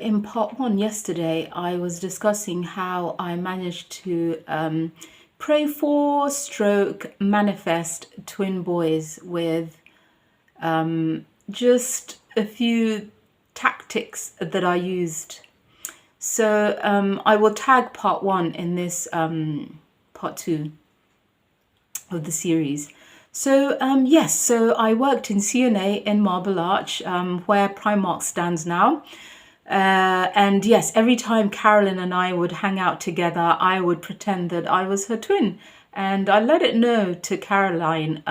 in part one yesterday, I was discussing how I managed to pray for, stroke, manifest twin boys with just a few tactics that I used. So I will tag part one in this part two of the series. So yes, so I worked in C&A in Marble Arch, where Primark stands now. And yes, every time Carolyn and I would hang out together, I would pretend that I was her twin. And I let it know to Carolyn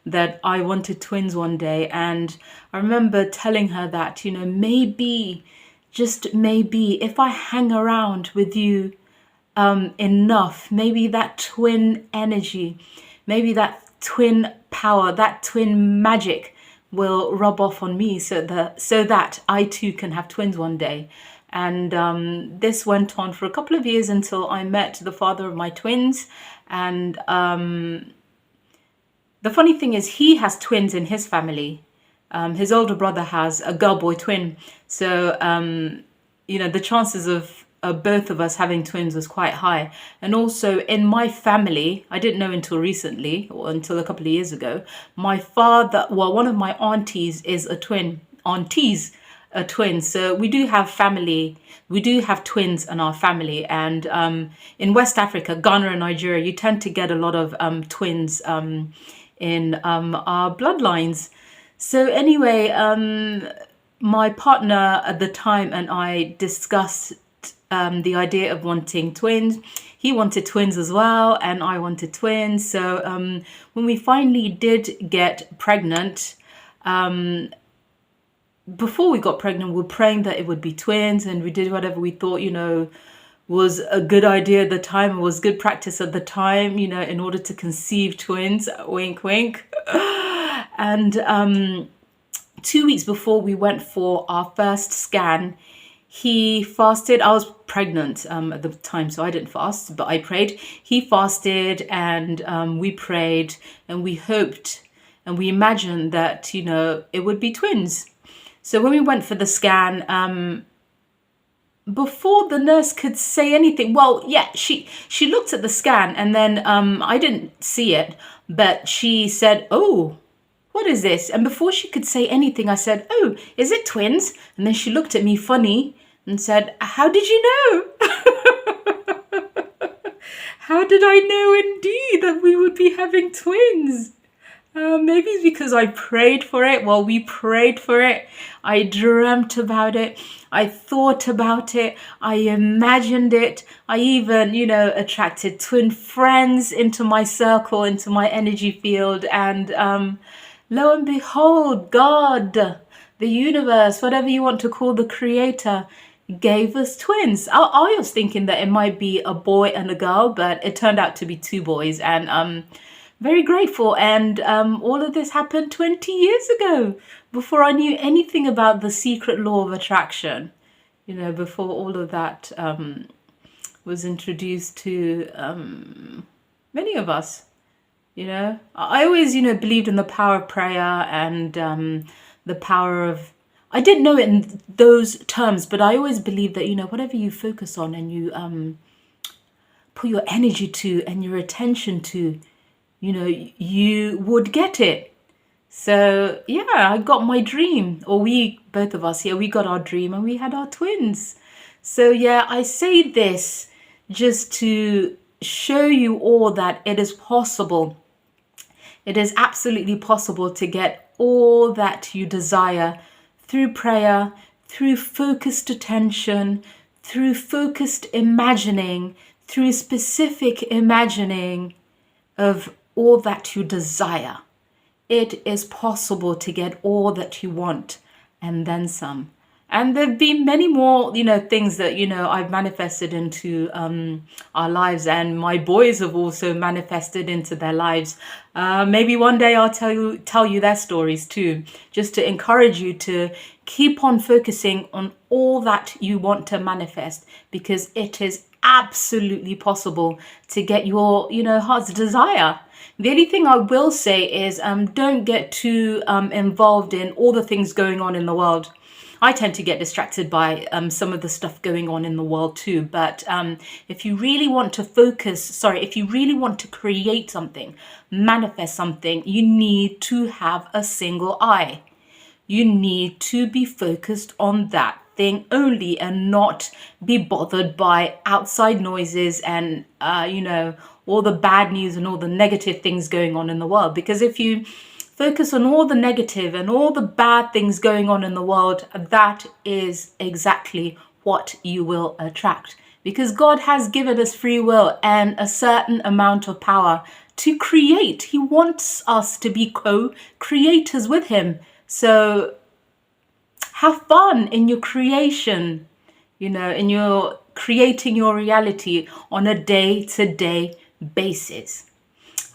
that I wanted twins one day. And I remember telling her that, maybe, just maybe, if I hang around with you enough, maybe that twin energy, maybe that twin power, that twin magic will rub off on me so that I too can have twins one day. And this went on for a couple of years until I met the father of my twins. And the funny thing is, he has twins in his family. His older brother has a girl-boy twin. So, the chances of both of us having twins was quite high. And also in my family, I didn't know until recently, or until a couple of years ago, my father, well, one of my aunties is a twin. So we do have twins in our family. And in West Africa, Ghana and Nigeria, you tend to get a lot of twins in our bloodlines. So anyway, my partner at the time and I discussed the idea of wanting twins. He wanted twins as well, and I wanted twins. So when we finally did get pregnant, before we got pregnant, we were praying that it would be twins, and we did whatever we thought, was a good idea at the time. It was good practice at the time, in order to conceive twins. Wink, wink. And 2 weeks before we went for our first scan, he fasted. I was pregnant at the time, so I didn't fast, but I prayed. He fasted, and we prayed, and we hoped, and we imagined that, it would be twins. So when we went for the scan, before the nurse could say anything, well, yeah, she looked at the scan, and then I didn't see it, but she said, "Oh, what is this?" And before she could say anything, I said, "Oh, is it twins?" And then she looked at me funny and said, "How did you know?" How did I know indeed that we would be having twins? Maybe it's because I prayed for it. Well, we prayed for it. I dreamt about it. I thought about it. I imagined it. I even, attracted twin friends into my circle, into my energy field. And lo and behold, God, the universe, whatever you want to call the creator, gave us twins. I was thinking that it might be a boy and a girl, but it turned out to be two boys. And very grateful. And all of this happened 20 years ago, before I knew anything about the secret law of attraction, before all of that was introduced to many of us. I always, believed in the power of prayer and the power of, I didn't know it in those terms, but I always believed that, whatever you focus on and you put your energy to and your attention to, you would get it. So yeah, I got my dream, or both of us here, we got our dream, and we had our twins. So yeah, I say this just to show you all that it is possible. It is absolutely possible to get all that you desire through prayer, through focused attention, through focused imagining, through specific imagining of all that you desire. It is possible to get all that you want and then some. And there've been many more, things that, I've manifested into our lives, and my boys have also manifested into their lives. Maybe one day I'll tell you their stories too, just to encourage you to keep on focusing on all that you want to manifest, because it is absolutely possible to get your, heart's desire. The only thing I will say is don't get too involved in all the things going on in the world. I tend to get distracted by some of the stuff going on in the world too. But if you really want to if you really want to create something, manifest something, you need to have a single eye. You need to be focused on that thing only and not be bothered by outside noises and, all the bad news and all the negative things going on in the world. Because if you focus on all the negative and all the bad things going on in the world, that is exactly what you will attract. Because God has given us free will and a certain amount of power to create. He wants us to be co-creators with Him. So have fun in your creation, in your creating your reality on a day-to-day basis.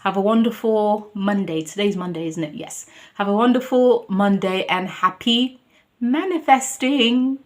Have a wonderful Monday. Today's Monday, isn't it? Yes. Have a wonderful Monday and happy manifesting.